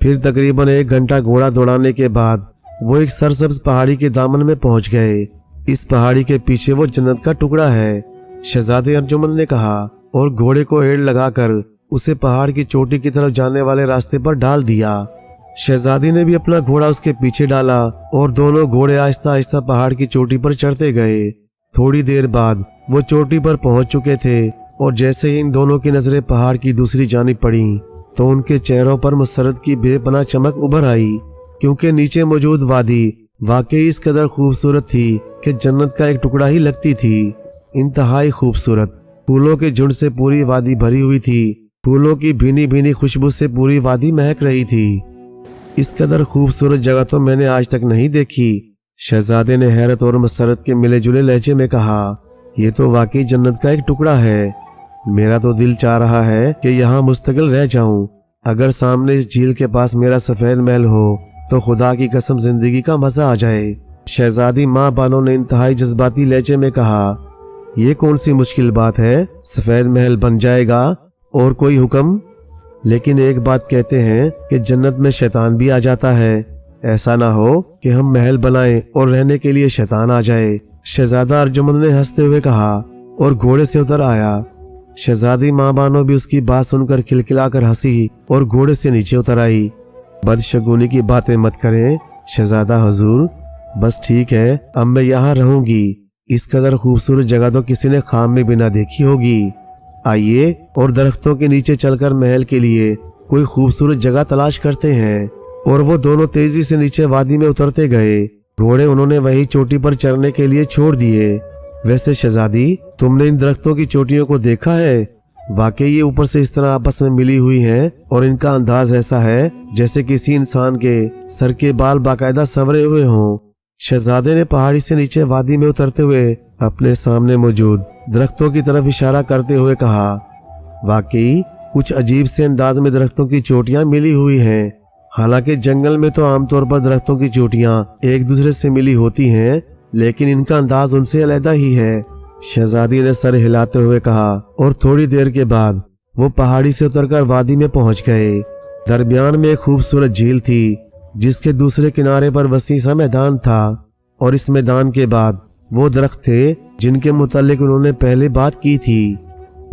پھر تقریباً 1 گھنٹہ گھوڑا دوڑانے کے بعد وہ ایک سرسبز پہاڑی کے دامن میں پہنچ گئے۔ اس پہاڑی کے پیچھے وہ جنت کا ٹکڑا ہے، شہزادے ارجمند نے کہا، اور گھوڑے کو ایڑ لگا کر اسے پہاڑ کی چوٹی کی طرف جانے والے راستے پر ڈال دیا۔ شہزادی نے بھی اپنا گھوڑا اس کے پیچھے ڈالا اور دونوں گھوڑے آہستہ آہستہ پہاڑ کی چوٹی پر چڑھتے گئے۔ تھوڑی دیر بعد وہ چوٹی پر پہنچ چکے تھے، اور جیسے ہی ان دونوں کی نظریں پہاڑ کی دوسری جانب پڑیں تو ان کے چہروں پر مسرت کی بے پناہ چمک ابھر آئی، کیونکہ نیچے موجود وادی واقعی اس قدر خوبصورت تھی کہ جنت کا ایک ٹکڑا ہی لگتی تھی۔ انتہائی خوبصورت پھولوں کے جھنڈ سے پوری وادی بھری ہوئی تھی، پھولوں کی بھینی بھینی خوشبو سے پوری وادی مہک رہی تھی۔ اس قدر خوبصورت جگہ تو میں نے آج تک نہیں دیکھی، شہزادے نے حیرت اور مسرت کے ملے جلے لہجے میں کہا۔ یہ تو واقعی جنت کا ایک ٹکڑا ہے، میرا تو دل چاہ رہا ہے کہ یہاں مستقل رہ جاؤں۔ اگر سامنے اس جھیل کے پاس میرا سفید محل ہو تو خدا کی قسم زندگی کا مزہ آ جائے۔ شہزادی ماں بانو نے انتہائی جذباتی لہجے میں کہا، یہ کون سی مشکل بات ہے، سفید محل بن جائے گا، اور کوئی حکم؟ لیکن ایک بات کہتے ہیں کہ جنت میں شیطان بھی آ جاتا ہے، ایسا نہ ہو کہ ہم محل بنائیں اور رہنے کے لیے شیطان آ جائے۔ شہزادہ ارجمند نے ہنستے ہوئے کہا اور گھوڑے سے اتر آیا۔ شہزادی ماں بانو بھی اس کی بات سن کر کھلکھلا کر ہنسی اور گھوڑے سے نیچے اتر آئی۔ بدشگونی کی باتیں مت کریں شہزادہ حضور، بس ٹھیک ہے، اب میں یہاں رہوں گی۔ اس قدر خوبصورت جگہ تو کسی نے خواب میں بھی نہ دیکھی ہوگی۔ آئیے اور درختوں کے نیچے چل کر محل کے لیے کوئی خوبصورت جگہ تلاش کرتے ہیں۔ اور وہ دونوں تیزی سے نیچے وادی میں اترتے گئے۔ گھوڑے انہوں نے وہی چوٹی پر چڑھنے کے لیے چھوڑ دیے۔ ویسے شہزادی، تم نے ان درختوں کی چوٹیوں کو دیکھا ہے؟ واقعی یہ اوپر سے اس طرح آپس میں ملی ہوئی ہیں، اور ان کا انداز ایسا ہے جیسے کسی انسان کے سر کے بال باقاعدہ سنورے ہوئے ہوں۔ شہزادے نے پہاڑی سے نیچے وادی میں اترتے ہوئے اپنے سامنے موجود درختوں کی طرف اشارہ کرتے ہوئے کہا، واقعی کچھ عجیب سے انداز میں درختوں کی چوٹیاں ملی ہوئی ہیں۔ حالانکہ جنگل میں تو عام طور پر درختوں کی چوٹیاں ایک دوسرے سے ملی ہوتی ہیں، لیکن ان کا انداز ان سے علیحدہ ہی ہے۔ شہزادی نے سر ہلاتے ہوئے کہا، اور تھوڑی دیر کے بعد وہ پہاڑی سے اتر کر وادی میں پہنچ گئے۔ درمیان میں ایک خوبصورت جھیل تھی جس کے دوسرے کنارے پر وسیع سا میدان تھا، اور اس میدان کے بعد وہ درخت تھے جن کے متعلق انہوں نے پہلے بات کی تھی۔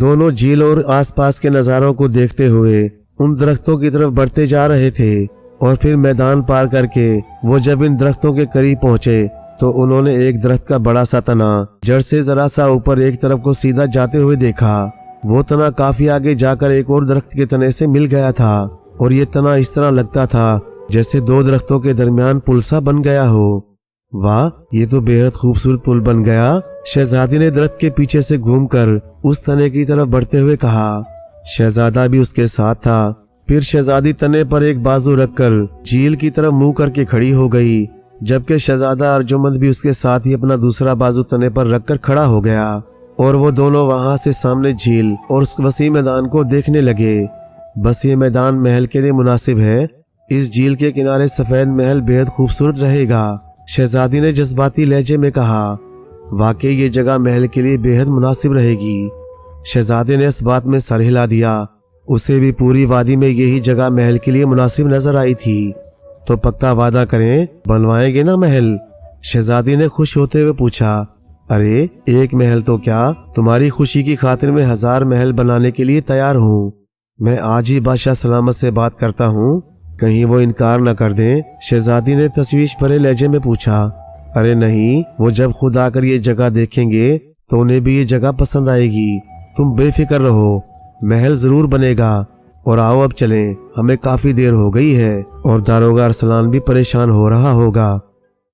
دونوں جھیل اور آس پاس کے نظاروں کو دیکھتے ہوئے ان درختوں کی طرف بڑھتے جا رہے تھے، اور پھر میدان پار کر کے وہ جب ان درختوں کے قریب پہنچے تو انہوں نے ایک درخت کا بڑا سا تنا جڑ سے ذرا سا اوپر ایک طرف کو سیدھا جاتے ہوئے دیکھا۔ وہ تنا کافی آگے جا کر ایک اور درخت کے تنے سے مل گیا تھا، اور یہ تنا اس طرح لگتا تھا جیسے دو درختوں کے درمیان پل سا بن گیا ہو۔ واہ، یہ تو بے حد خوبصورت پل بن گیا، شہزادی نے درخت کے پیچھے سے گھوم کر اس تنے کی طرف بڑھتے ہوئے کہا۔ شہزادہ بھی اس کے ساتھ تھا۔ پھر شہزادی تنے پر ایک بازو رکھ کر جھیل کی طرف منہ کر کے کھڑی ہو گئی، جبکہ شہزادہ ارجمند بھی اس کے ساتھ ہی اپنا دوسرا بازو تنے پر رکھ کر کھڑا ہو گیا، اور وہ دونوں وہاں سے سامنے جھیل اور اس وسیع میدان کو دیکھنے لگے۔ بس یہ میدان محل کے لیے مناسب ہے، اس جھیل کے کنارے سفید محل بے حد خوبصورت رہے گا، شہزادی نے جذباتی لہجے میں کہا۔ واقعی یہ جگہ محل کے لیے بے حد مناسب رہے گی۔ شہزادے نے اس بات میں سر ہلا دیا، اسے بھی پوری وادی میں یہی جگہ محل کے لیے مناسب نظر آئی تھی۔ تو پکا وعدہ کریں، بنوائیں گے نا محل؟ شہزادی نے خوش ہوتے ہوئے پوچھا۔ ارے ایک محل تو کیا، تمہاری خوشی کی خاطر میں 1000 محل بنانے کے لیے تیار ہوں۔ میں آج ہی بادشاہ سلامت سے بات کرتا ہوں، کہیں وہ انکار نہ کر دیں، شہزادی نے تشویش بھرے لہجے میں پوچھا۔ ارے نہیں، وہ جب خود آ کر یہ جگہ دیکھیں گے تو انہیں بھی یہ جگہ پسند آئے گی، تم بے فکر رہو، محل ضرور بنے گا۔ اور آؤ اب چلیں، ہمیں کافی دیر ہو گئی ہے، اور داروغہ ارسلان بھی پریشان ہو رہا ہوگا۔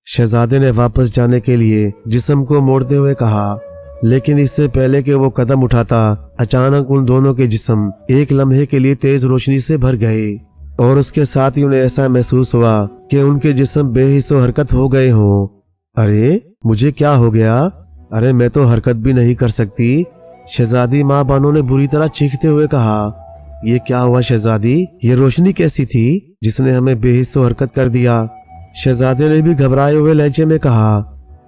شہزادے نے واپس جانے کے لیے جسم کو موڑتے ہوئے کہا، لیکن اس سے پہلے کہ وہ قدم اٹھاتا، اچانک ان دونوں کے جسم ایک لمحے کے لیے تیز روشنی سے بھر گئے، اور اس کے ساتھ ہی انہیں ایسا محسوس ہوا کہ ان کے جسم بے حس و حرکت ہو گئے ہوں۔ ارے مجھے کیا ہو گیا؟ ارے میں تو حرکت بھی نہیں کر سکتی، شہزادی ماں بانو نے بری طرح چیختے ہوئے کہا۔ یہ کیا ہوا شہزادی؟ یہ روشنی کیسی تھی جس نے ہمیں بے حس و حرکت کر دیا؟ شہزادے نے بھی گھبرائے ہوئے لہجے میں کہا،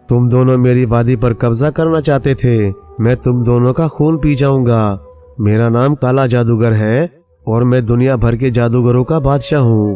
تم دونوں میری وادی پر قبضہ کرنا چاہتے تھے، میں تم دونوں کا خون پی جاؤں گا۔ میرا نام کالا جادوگر ہے، اور میں دنیا بھر کے جادوگروں کا بادشاہ ہوں۔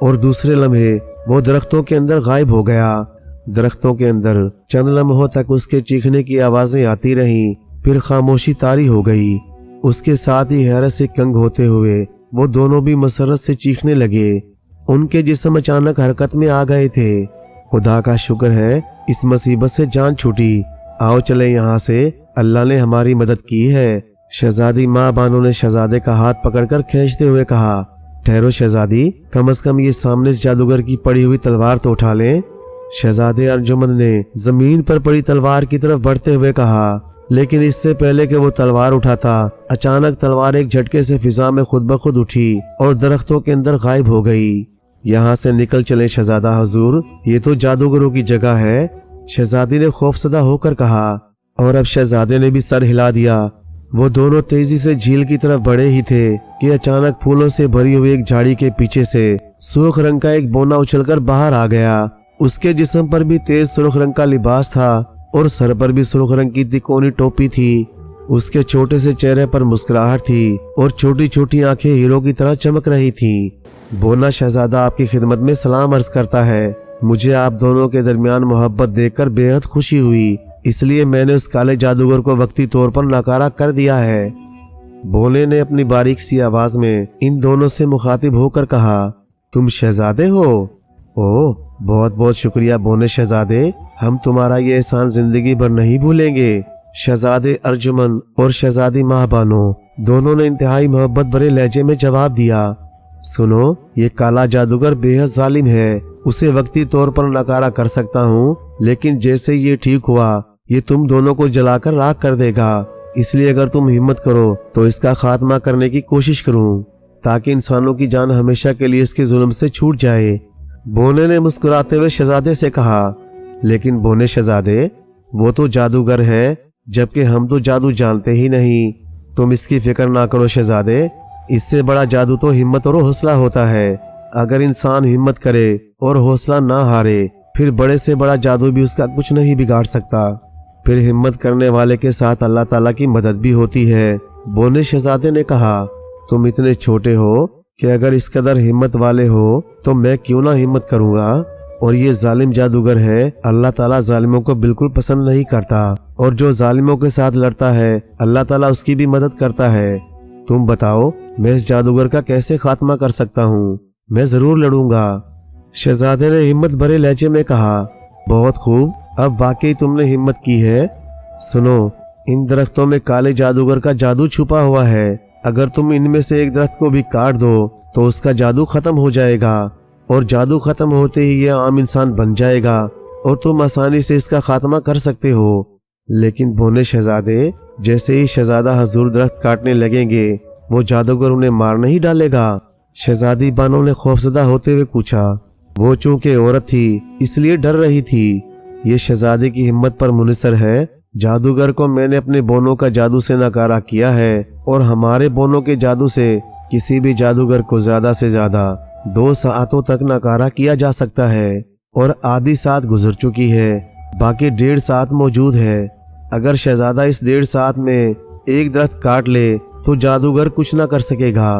اور دوسرے لمحے وہ درختوں کے اندر غائب ہو گیا۔ درختوں کے اندر چند لمحوں تک اس کے چیخنے کی آوازیں آتی رہیں، پھر خاموشی طاری ہو گئی۔ اس کے ساتھ ہی حیرت سے کنگ ہوتے ہوئے وہ دونوں بھی مسرت سے چیخنے لگے۔ ان کے جسم اچانک حرکت میں آ گئے تھے۔ خدا کا شکر ہے اس مصیبت سے جان چھوٹی، آؤ چلے یہاں سے، اللہ نے ہماری مدد کی ہے۔ شہزادی ماں بانو نے شہزادے کا ہاتھ پکڑ کر کھینچتے ہوئے کہا، ٹھہرو شہزادی، کم از کم یہ سامنے اس جادوگر کی پڑی ہوئی تلوار تو اٹھا لیں۔ شہزادے ارجمند نے زمین پر پڑی تلوار کی طرف بڑھتے ہوئے کہا، لیکن اس سے پہلے کہ وہ تلوار اٹھاتا، اچانک تلوار ایک جھٹکے سے فضا میں خود بخود اٹھی اور درختوں کے اندر غائب ہو گئی۔ یہاں سے نکل چلیں شہزادہ حضور، یہ تو جادوگروں کی جگہ ہے، شہزادی نے خوفزدہ ہو کر کہا، اور اب شہزادے نے بھی سر ہلا دیا۔ وہ دونوں تیزی سے جھیل کی طرف بڑھے ہی تھے کہ اچانک پھولوں سے بھری ہوئی ایک جھاڑی کے پیچھے سے سرخ رنگ کا ایک بونا اچھل کر باہر آ گیا۔ اس کے جسم پر بھی تیز سرخ رنگ کا لباس تھا اور سر پر بھی سرخ رنگ کی تکونی ٹوپی تھی۔ اس کے چھوٹے سے چہرے پر مسکراہٹ تھی اور چھوٹی چھوٹی آنکھیں ہیرو کی طرح چمک رہی تھیں۔ بونا شہزادہ آپ کی خدمت میں سلام عرض کرتا ہے، مجھے آپ دونوں کے درمیان محبت دیکھ کر بے حد خوشی ہوئی، اس لیے میں نے اس کالے جادوگر کو وقتی طور پر ناکارہ کر دیا ہے۔ بونے نے اپنی باریک سی آواز میں ان دونوں سے مخاطب ہو کر کہا، تم شہزادے ہو؟ اوہ، بہت بہت شکریہ بونے شہزادے، ہم تمہارا یہ احسان زندگی بھر نہیں بھولیں گے۔ شہزادے ارجمن اور شہزادی ماہ بانو دونوں نے انتہائی محبت بھرے لہجے میں جواب دیا، سنو، یہ کالا جادوگر بے حد ظالم ہے، اسے وقتی طور پر ناکارہ کر سکتا ہوں، لیکن جیسے یہ ٹھیک ہوا یہ تم دونوں کو جلا کر راکھ کر دے گا، اس لیے اگر تم ہمت کرو تو اس کا خاتمہ کرنے کی کوشش کروں تاکہ انسانوں کی جان ہمیشہ کے لیے اس کے ظلم سے چھوٹ جائے۔ بونے نے مسکراتے ہوئے شہزادے سے کہا، لیکن بونے شہزادے، وہ تو جادوگر ہے جبکہ ہم تو جادو جانتے ہی نہیں۔ تم اس کی فکر نہ کرو شہزادے، اس سے بڑا جادو تو ہمت اور حوصلہ ہوتا ہے۔ اگر انسان ہمت کرے اور حوصلہ نہ ہارے، پھر بڑے سے بڑا جادو بھی اس کا کچھ نہیں بگاڑ سکتا۔ پھر ہمت کرنے والے کے ساتھ اللہ تعالیٰ کی مدد بھی ہوتی ہے۔ بونے شہزادے نے کہا، تم اتنے چھوٹے ہو کہ اگر اس قدر ہمت والے ہو تو میں کیوں نہ ہمت کروں گا، اور یہ ظالم جادوگر ہے، اللہ تعالیٰ ظالموں کو بالکل پسند نہیں کرتا، اور جو ظالموں کے ساتھ لڑتا ہے اللہ تعالیٰ اس کی بھی مدد کرتا ہے۔ تم بتاؤ میں اس جادوگر کا کیسے خاتمہ کر سکتا ہوں؟ میں ضرور لڑوں گا۔ شہزادے نے ہمت بھرے لہجے میں کہا، بہت خوب، اب واقعی تم نے ہمت کی ہے۔ سنو، ان درختوں میں کالے جادوگر کا جادو چھپا ہوا ہے، اگر تم ان میں سے ایک درخت کو بھی کاٹ دو تو اس کا جادو ختم ہو جائے گا، اور جادو ختم ہوتے ہی یہ عام انسان بن جائے گا اور تم آسانی سے اس کا خاتمہ کر سکتے ہو۔ لیکن بونے شہزادے، جیسے ہی شہزادہ حضور درخت کاٹنے لگیں گے وہ جادوگر انہیں مار نہیں ڈالے گا؟ شہزادی بانو نے خوفزدہ ہوتے ہوئے پوچھا۔ وہ چونکہ عورت تھی اس لیے ڈر رہی تھی۔ یہ شہزادے کی ہمت پر منحصر ہے۔ جادوگر کو میں نے اپنے بونوں کا جادو سے ناکارہ کیا ہے، اور ہمارے بونوں کے جادو سے کسی بھی جادوگر کو زیادہ سے زیادہ 2 ساعتوں تک ناکارہ کیا جا سکتا ہے، اور آدھی ساعت گزر چکی ہے، باقی 1.5 ساعت موجود ہے۔ اگر شہزادہ اس 1.5 ساعت میں ایک درخت کاٹ لے تو جادوگر کچھ نہ کر سکے گا۔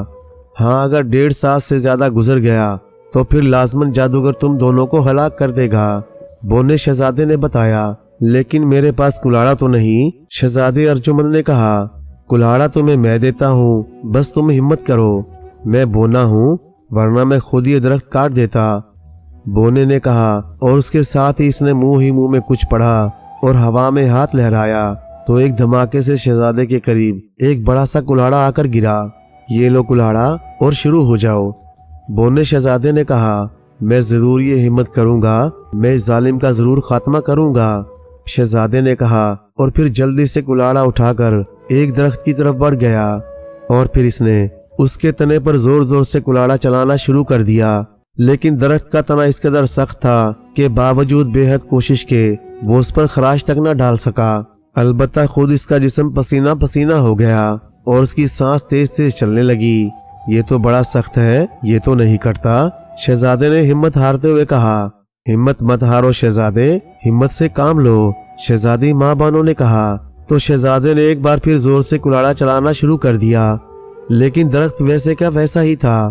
ہاں، اگر 1.5 ساعت سے زیادہ گزر گیا تو پھر لازماً جادوگر تم دونوں کو ہلاک کر دے گا، بونے شہزادے نے بتایا۔ لیکن میرے پاس کلاڑا تو نہیں، شہزادے ارجمند نے کہا۔ کلاڑا تمہیں میں دیتا ہوں، بس تم ہمت کرو، میں بونا ہوں، ورنہ میں خود یہ درخت کاٹ دیتا، بونے نے کہا، اور اس کے ساتھ ہی اس نے منہ میں کچھ پڑھا اور ہوا میں ہاتھ لہرایا تو ایک دھماکے سے شہزادے کے قریب ایک بڑا سا کلاڑا آ کر گرا۔ یہ لو کلاڑا اور شروع ہو جاؤ، بونے شہزادے نے کہا۔ میں ضرور یہ ہمت کروں گا، میں اس ظالم کا ضرور خاتمہ کروں گا، شہزادے نے کہا، اور پھر جلدی سے کلاڑا اٹھا کر ایک درخت کی طرف بڑھ گیا، اور پھر اس نے اس کے تنے پر زور زور سے کلاڑا چلانا شروع کر دیا۔ لیکن درخت کا تنا اس قدر سخت تھا کہ باوجود بے حد کوشش کے وہ اس پر خراش تک نہ ڈال سکا۔ البتہ خود اس کا جسم پسینہ پسینہ ہو گیا اور اس کی سانس تیز تیز چلنے لگی۔ یہ تو بڑا سخت ہے، یہ تو نہیں کرتا، شہزادے نے ہمت ہارتے ہوئے کہا۔ ہمت مت ہارو شہزادے، ہمت سے کام لو، شہزادی ماں بانو نے کہا۔ تو شہزادے نے ایک بار پھر زور سے کلاڑا چلانا شروع کر دیا، لیکن درخت ویسے کا ویسا ہی تھا۔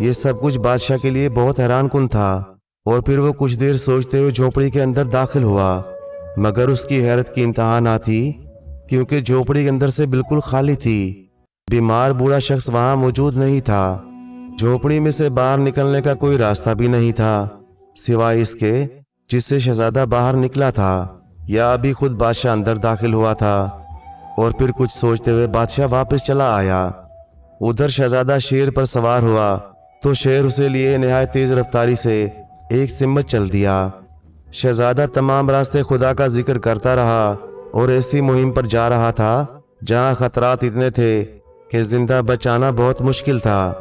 یہ سب کچھ بادشاہ کے لیے بہت حیران کن تھا، اور پھر وہ کچھ دیر سوچتے ہوئے جھونپڑی کے اندر داخل ہوا، مگر اس کی حیرت کی انتہا نہ تھی، کیونکہ جھونپڑی کے اندر سے بالکل خالی تھی۔ بیمار بوڑھا شخص وہاں موجود نہیں تھا۔ جھونپڑی میں سے باہر نکلنے کا کوئی راستہ بھی نہیں تھا، سوائے اس کے جس سے شہزادہ باہر نکلا تھا، یا ابھی خود بادشاہ اندر داخل ہوا تھا۔ اور پھر کچھ سوچتے ہوئے بادشاہ واپس چلا آیا۔ ادھر شہزادہ شیر پر سوار ہوا تو شیر اسے لیے نہایت تیز رفتاری سے ایک سمت چل دیا۔ شہزادہ تمام راستے خدا کا ذکر کرتا رہا اور ایسی مہم پر جا رہا تھا جہاں خطرات اتنے تھے کہ زندہ بچانا بہت مشکل تھا،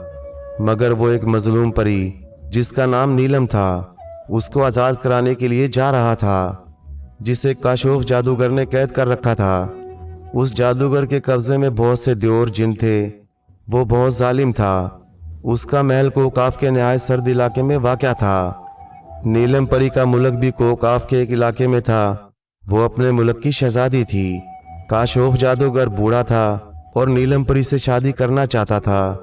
مگر وہ ایک مظلوم پری جس کا نام نیلم تھا اس کو آزاد کرانے کے لیے جا رہا تھا، جسے کاشوف جادوگر نے قید کر رکھا تھا۔ اس جادوگر کے قبضے میں بہت سے دیور جن تھے، وہ بہت ظالم تھا۔ اس کا محل کوکاف کے نہایت سرد علاقے میں واقع تھا۔ نیلم پری کا ملک بھی کوکاف کے ایک علاقے میں تھا۔ وہ اپنے ملک کی شہزادی تھی۔ کاشوف جادوگر بوڑھا تھا اور نیلم پری سے شادی کرنا چاہتا تھا،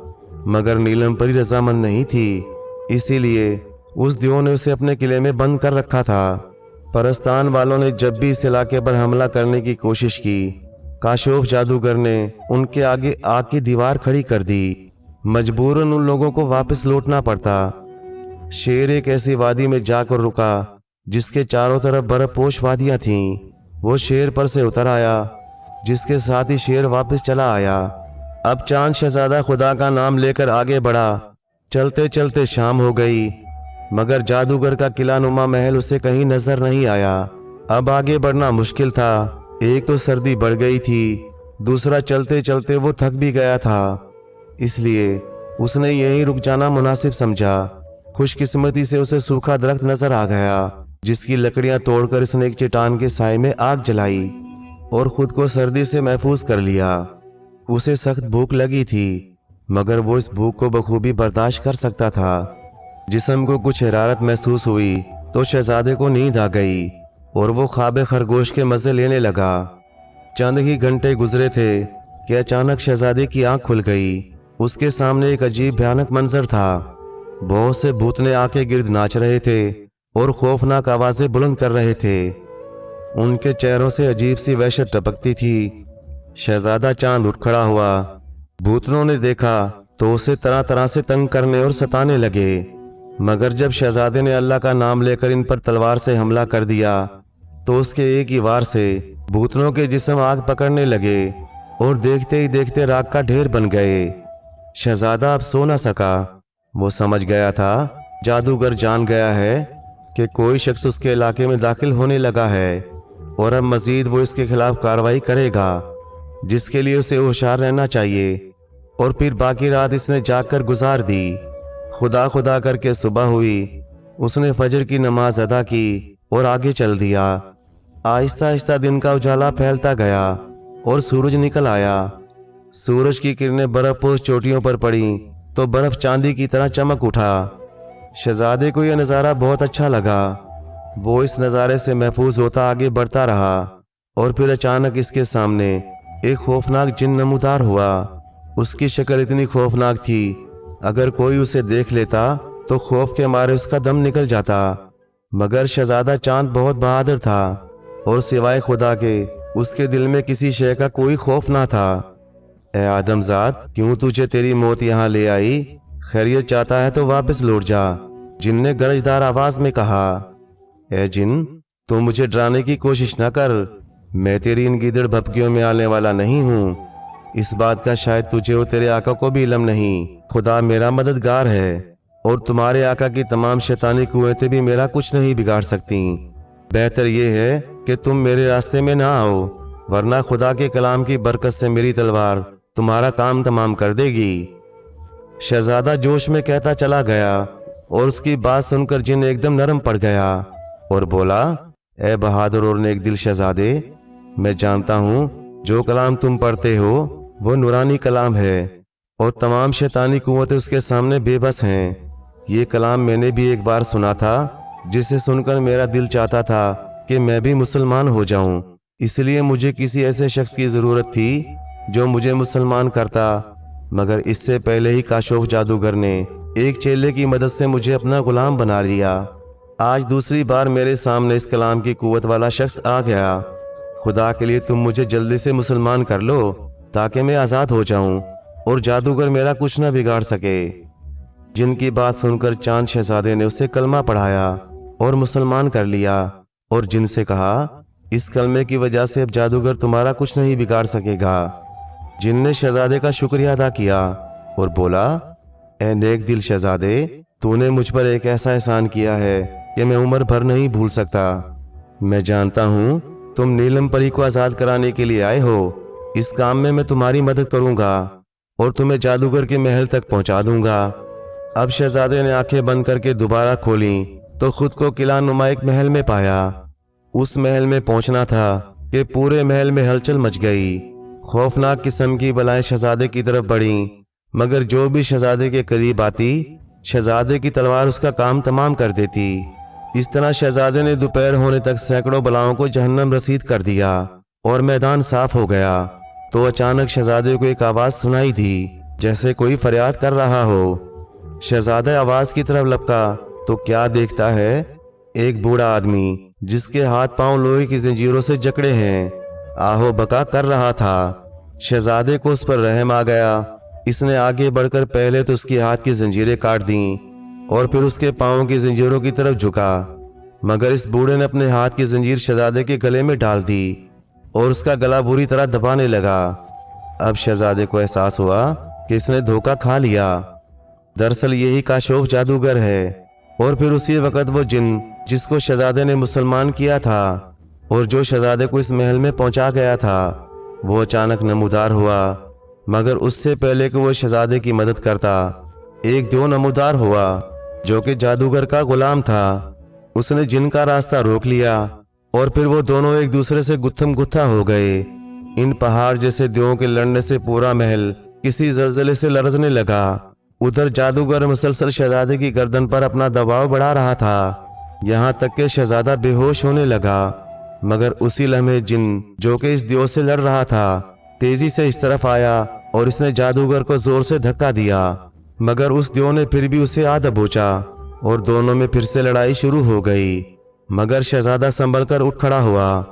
مگر نیلم پری رضامند نہیں تھی، اسی لیے اس دیو نے اسے اپنے قلعے میں بند کر رکھا تھا۔ پرستان والوں نے جب بھی اس علاقے پر حملہ کرنے کی کوشش کی، کاشوف جادوگر نے ان کے آگے آگ کی دیوار کھڑی کر دی۔ مجبوراً ان لوگوں کو واپس لوٹنا پڑتا۔ شیر ایک ایسی وادی میں جا کر رکا جس کے چاروں طرف برف پوش وادیاں تھیں۔ وہ شیر پر سے اتر آیا، جس کے ساتھ ہی شیر واپس چلا آیا۔ اب چاند شہزادہ خدا کا نام لے کر آگے بڑھا۔ چلتے چلتے شام ہو گئی، مگر جادوگر کا قلعہ نما محل اسے کہیں نظر نہیں آیا۔ اب آگے بڑھنا مشکل تھا۔ ایک تو سردی بڑھ گئی تھی، دوسرا چلتے چلتے وہ تھک بھی گیا تھا، اس لیے اس نے یہیں رک جانا مناسب سمجھا۔ خوش قسمتی سے اسے سوکھا درخت نظر آ گیا، جس کی لکڑیاں توڑ کر اس نے ایک چٹان کے سائے میں آگ جلائی اور خود کو سردی سے محفوظ کر لیا۔ اسے سخت بھوک لگی تھی، مگر وہ اس بھوک کو بخوبی برداشت کر سکتا تھا۔ جسم کو کچھ حرارت محسوس ہوئی تو شہزادے کو نیند آ گئی اور وہ خواب خرگوش کے مزے لینے لگا۔ چند ہی گھنٹے گزرے تھے کہ اچانک شہزادے کی آنکھ کھل گئی۔ اس کے سامنے ایک عجیب بھیانک منظر تھا۔ بہت سے بھوتنے آنکھ کے گرد ناچ رہے تھے اور خوفناک آوازیں بلند کر رہے تھے۔ ان کے چہروں سے عجیب سی وحشت ٹپکتی تھی۔ شہزادہ چاند اٹھ کھڑا ہوا۔ بھوتنوں نے دیکھا تو اسے طرح طرح سے تنگ کرنے اور ستانے لگے، مگر جب شہزادے نے اللہ کا نام لے کر ان پر تلوار سے حملہ کر دیا تو اس کے ایک ہی وار سے بھوتنوں کے جسم آگ پکڑنے لگے اور دیکھتے ہی دیکھتے راکھ کا ڈھیر بن گئے۔ شہزادہ اب سو نہ سکا۔ وہ سمجھ گیا تھا جادوگر جان گیا ہے کہ کوئی شخص اس کے علاقے میں داخل ہونے لگا ہے، اور اب مزید وہ اس کے خلاف کارروائی کرے گا، جس کے لیے اسے ہوشیار رہنا چاہیے۔ اور پھر باقی رات اس نے جاگ کر گزار دی۔ خدا خدا کر کے صبح ہوئی۔ اس نے فجر کی نماز ادا کی اور آگے چل دیا۔ آہستہ آہستہ دن کا اجالا پھیلتا گیا اور سورج نکل آیا۔ سورج کی کرنیں برف پوش چوٹیوں پر پڑیں تو برف چاندی کی طرح چمک اٹھا۔ شہزادے کو یہ نظارہ بہت اچھا لگا۔ وہ اس نظارے سے محفوظ ہوتا آگے بڑھتا رہا، اور پھر اچانک اس کے سامنے ایک خوفناک جن نمودار ہوا۔ اس کی شکل اتنی خوفناک تھی، اگر کوئی اسے دیکھ لیتا تو خوف کے مارے اس کا دم نکل جاتا، مگر شہزادہ چاند بہت بہادر تھا اور سوائے خدا کے اس کے دل میں کسی شے کا کوئی خوف نہ تھا۔ اے آدم زاد، کیوں تجھے تیری موت یہاں لے آئی؟ خیریت چاہتا ہے تو واپس لوٹ جا، جن نے گرجدار آواز میں کہا۔ اے جن، تو مجھے ڈرانے کی کوشش نہ کر، میں تیری ان گیدڑ بھپکیوں میں آنے والا نہیں ہوں۔ اس بات کا شاید تجھے اور تیرے آقا کو بھی علم نہیں۔ خدا میرا مددگار ہے، اور تمہارے آقا کی تمام شیطانی قوتیں بھی میرا کچھ نہیں بگاڑ سکتی۔ بہتر یہ ہے کہ تم میرے راستے میں نہ آؤ، ورنہ خدا کے کلام کی برکت سے میری تلوار تمہارا کام تمام کر دے گی۔ شہزادہ جوش میں کہتا چلا گیا، اور اس کی بات سن کر جن ایک دم نرم پڑ گیا اور بولا، اے بہادر اور نیک دل شہزادے، میں جانتا ہوں جو کلام تم پڑھتے ہو وہ نورانی کلام ہے، اور تمام شیطانی قوتیں اس کے سامنے بے بس ہیں۔ یہ کلام میں نے بھی ایک بار سنا تھا، جسے سن کر میرا دل چاہتا تھا کہ میں بھی مسلمان ہو جاؤں، اس لیے مجھے کسی ایسے شخص کی ضرورت تھی جو مجھے مسلمان کرتا، مگر اس سے پہلے ہی کاشوف جادوگر نے ایک چیلے کی مدد سے مجھے اپنا غلام بنا لیا۔ آج دوسری بار میرے سامنے اس کلام کی قوت والا شخص آ گیا۔ خدا کے لیے تم مجھے جلدی سے مسلمان کر لو تاکہ میں آزاد ہو جاؤں اور جادوگر میرا کچھ نہ بگاڑ سکے۔ جن کی بات سن کر چاند شہزادے نے اسے کلمہ پڑھایا اور مسلمان کر لیا، اور جن سے کہا اس کلمے کی وجہ سے اب جادوگر تمہارا کچھ نہیں بگاڑ سکے گا۔ جن نے شہزادے کا شکریہ ادا کیا اور بولا، اے نیک دل شہزادے، تو نے مجھ پر ایک ایسا احسان کیا ہے کہ میں عمر بھر نہیں بھول سکتا۔ میں جانتا ہوں تم نیلم پری کو آزاد کرانے کے لیے آئے ہو۔ اس کام میں تمہاری مدد کروں گا اور تمہیں جادوگر کے محل تک پہنچا دوں گا۔ اب شہزادے نے آنکھیں بند کر کے دوبارہ کھولیں تو خود کو قلعہ نما ایک محل میں پایا۔ اس محل میں پہنچنا تھا کہ پورے محل میں ہلچل مچ گئی۔ خوفناک قسم کی بلائیں شہزادے کی طرف بڑھیں، مگر جو بھی شہزادے کے قریب آتی، شہزادے کی تلوار اس کا کام تمام کر دیتی۔ اس طرح شہزادے نے دوپہر ہونے تک سینکڑوں بلاؤں کو جہنم رسید کر دیا اور میدان صاف ہو گیا۔ تو اچانک شہزادے کو ایک آواز سنائی دی جیسے کوئی فریاد کر رہا ہو۔ شہزادہ آواز کی طرف لپکا تو کیا دیکھتا ہے؟ ایک بوڑھا آدمی جس کے ہاتھ پاؤں لوہے کی زنجیروں سے جکڑے ہیں آہو بکا کر رہا تھا۔ شہزادے کو اس پر رحم آ گیا۔ اس نے آگے بڑھ کر پہلے تو اس کے ہاتھ کی زنجیریں کاٹ دیں اور پھر اس کے پاؤں کی زنجیروں کی طرف جھکا، مگر اس بوڑھے نے اپنے ہاتھ کی زنجیر شہزادے کے گلے میں ڈال دی اور اس کا گلا بری طرح دبانے لگا۔ اب شہزادے کو احساس ہوا کہ اس نے دھوکہ کھا لیا۔ دراصل یہی کاشوف جادوگر ہے۔ اور پھر اسی وقت وہ جن جس کو شہزادے نے مسلمان کیا تھا اور جو شہزادے کو اس محل میں پہنچا گیا تھا، وہ اچانک نمودار ہوا، مگر اس سے پہلے کہ وہ شہزادے کی مدد کرتا، ایک دیو نمودار ہوا جو کہ جادوگر کا غلام تھا۔ اس نے جن کا راستہ روک لیا اور پھر وہ دونوں ایک دوسرے سے گتھم گتھا ہو گئے۔ ان پہاڑ جیسے دیووں کے لڑنے سے پورا محل کسی زلزلے سے لرزنے لگا۔ ادھر جادوگر مسلسل شہزادے کی گردن پر اپنا دباؤ بڑھا رہا تھا، یہاں تک کہ شہزادہ بے ہوش ہونے لگا۔ مگر اسی لمحے جن جو کہ اس دیو سے لڑ رہا تھا تیزی سے اس طرف آیا اور اس نے جادوگر کو زور سے دھکا دیا، مگر اس دیو نے پھر بھی اسے آ دبوچا اور دونوں میں پھر سے لڑائی شروع ہو گئی۔ مگر شہزادہ سنبھل کر اٹھ کھڑا ہوا۔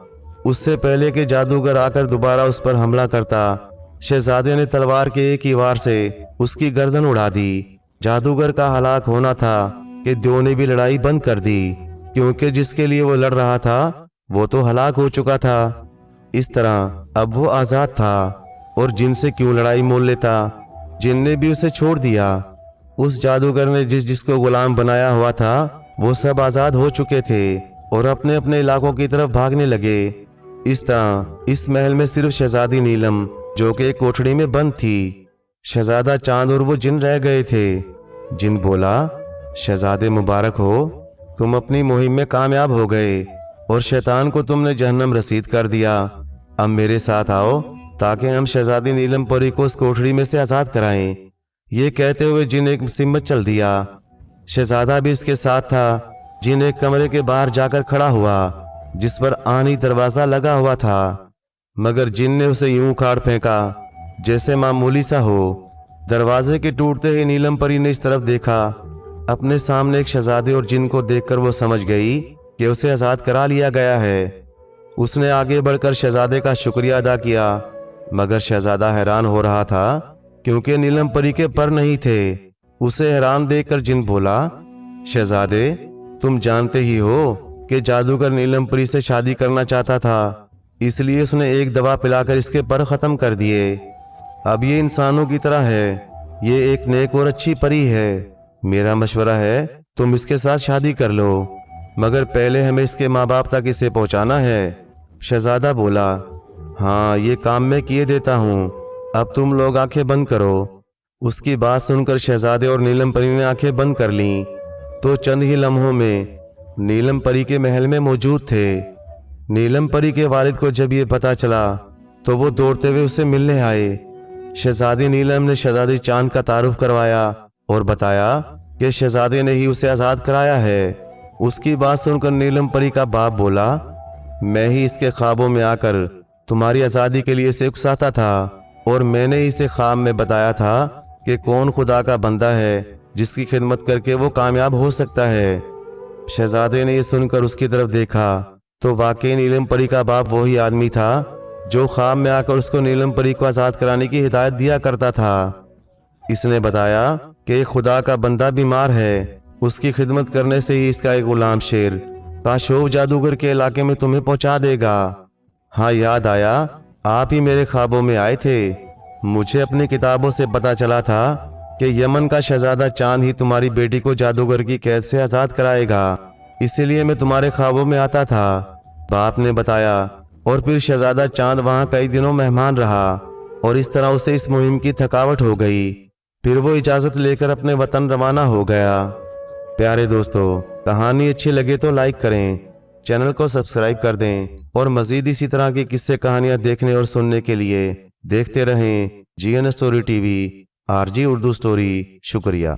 اس سے پہلے کہ جادوگر آ کر دوبارہ اس پر حملہ کرتا، شہزادے نے تلوار کے ایک ہی وار سے اس کی گردن اڑا دی۔ جادوگر کا ہلاک ہونا تھا کہ دیو نے بھی لڑائی بند کر دی، کیونکہ جس کے لیے وہ لڑ رہا تھا وہ تو ہلاک ہو چکا تھا۔ اس طرح اب وہ آزاد تھا، اور جن سے کیوں لڑائی مول لیتا؟ جن نے بھی اسے چھوڑ دیا۔ اس جادوگر نے جس کو غلام بنایا ہوا تھا وہ سب آزاد ہو چکے تھے اور اپنے اپنے علاقوں کی طرف بھاگنے لگے۔ اس طرح اس محل میں صرف شہزادی نیلم جو کہ ایک کوٹھڑی میں بند تھی، شہزادہ چاند اور وہ جن رہ گئے تھے۔ جن بولا، شہزادے مبارک ہو، تم اپنی مہم میں کامیاب ہو گئے اور شیطان کو تم نے جہنم رسید کر دیا۔ اب میرے ساتھ آؤ تاکہ ہم شہزادی نیلم پری کو اس کوٹھڑی میں سے آزاد کرائیں۔ یہ کہتے ہوئے جن ایک سمت چل دیا۔ شہزادہ بھی اس کے ساتھ تھا۔ جن ایک کمرے کے باہر جا کر کھڑا ہوا جس پر آنی دروازہ لگا ہوا تھا، مگر جن نے اسے یوں اکھاڑ پھینکا جیسے معمولی سا ہو۔ دروازے کے ٹوٹتے ہی نیلم پری نے اس طرف دیکھا۔ اپنے سامنے ایک شہزادے اور جن کو دیکھ کر وہ سمجھ گئی کہ اسے آزاد کرا لیا گیا ہے۔ اس نے آگے بڑھ کر شہزادے کا شکریہ ادا کیا، مگر شہزادہ حیران ہو رہا تھا کیونکہ نیلم پری کے پر نہیں تھے۔ اسے حیران دیکھ کر جن بولا، شہزادے تم جانتے ہی ہو کہ جادوگر نیلم پری سے شادی کرنا چاہتا تھا، اس لیے اس نے ایک دوا پلا کر اس کے پر ختم کر دیے۔ اب یہ انسانوں کی طرح ہے، یہ ایک نیک اور اچھی پری ہے۔ میرا مشورہ ہے تم اس کے ساتھ شادی کر لو، مگر پہلے ہمیں اس کے ماں باپ تک اسے پہنچانا ہے۔ شہزادہ بولا، ہاں یہ کام میں کیے دیتا ہوں، اب تم لوگ آنکھیں بند کرو۔ اس کی بات سن کر شہزادے اور نیلم پری نے آنکھیں بند کر لیں تو چند ہی لمحوں میں نیلم پری کے محل میں موجود تھے۔ نیلم پری کے والد کو جب یہ پتا چلا تو وہ دوڑتے ہوئے اسے ملنے آئے۔ شہزادی نیلم نے شہزادی چاند کا تعارف کروایا اور بتایا کہ شہزادے نے ہی اسے آزاد کرایا ہے۔ اس کی بات سن کر نیلم پری کا باپ بولا، میں ہی اس کے خوابوں میں آ کر تمہاری آزادی کے لیے اسے اکساتا تھا، اور میں نے اسے خواب میں بتایا تھا کہ کون خدا کا بندہ ہے جس کی خدمت کر کے وہ کامیاب ہو سکتا ہے۔ شہزادے نے یہ سن کر اس کی طرف دیکھا تو واقعی نیلم پری کا باپ وہی آدمی تھا جو خواب میں آ کر اس کو نیلم پری کو آزاد کرانے کی ہدایت دیا کرتا تھا۔ اس نے بتایا کہ ایک خدا کا بندہ بیمار ہے، اس کی خدمت کرنے سے ہی اس کا ایک غلام شیر کاشوف جادوگر کے علاقے میں تمہیں پہنچا دے گا۔ ہاں یاد آیا، آپ ہی میرے خوابوں میں آئے تھے۔ مجھے اپنی کتابوں سے پتا چلا تھا کہ یمن کا شہزادہ چاند ہی تمہاری بیٹی کو جادوگر کی قید سے آزاد کرائے گا، اسی لیے میں تمہارے خوابوں میں آتا تھا، باپ نے بتایا۔ اور پھر شہزادہ چاند وہاں کئی دنوں مہمان رہا اور اس طرح اسے اس مہم کی تھکاوٹ ہو گئی۔ پھر وہ اجازت لے کر اپنے وطن روانہ ہو گیا۔ پیارے دوستو، کہانی اچھی لگے تو لائک کریں، چینل کو سبسکرائب کر دیں اور مزید اسی طرح کی قصے کہانیاں دیکھنے اور سننے کے لیے دیکھتے رہیں جی این اسٹوری ٹی وی، RG اردو اسٹوری۔ شکریہ۔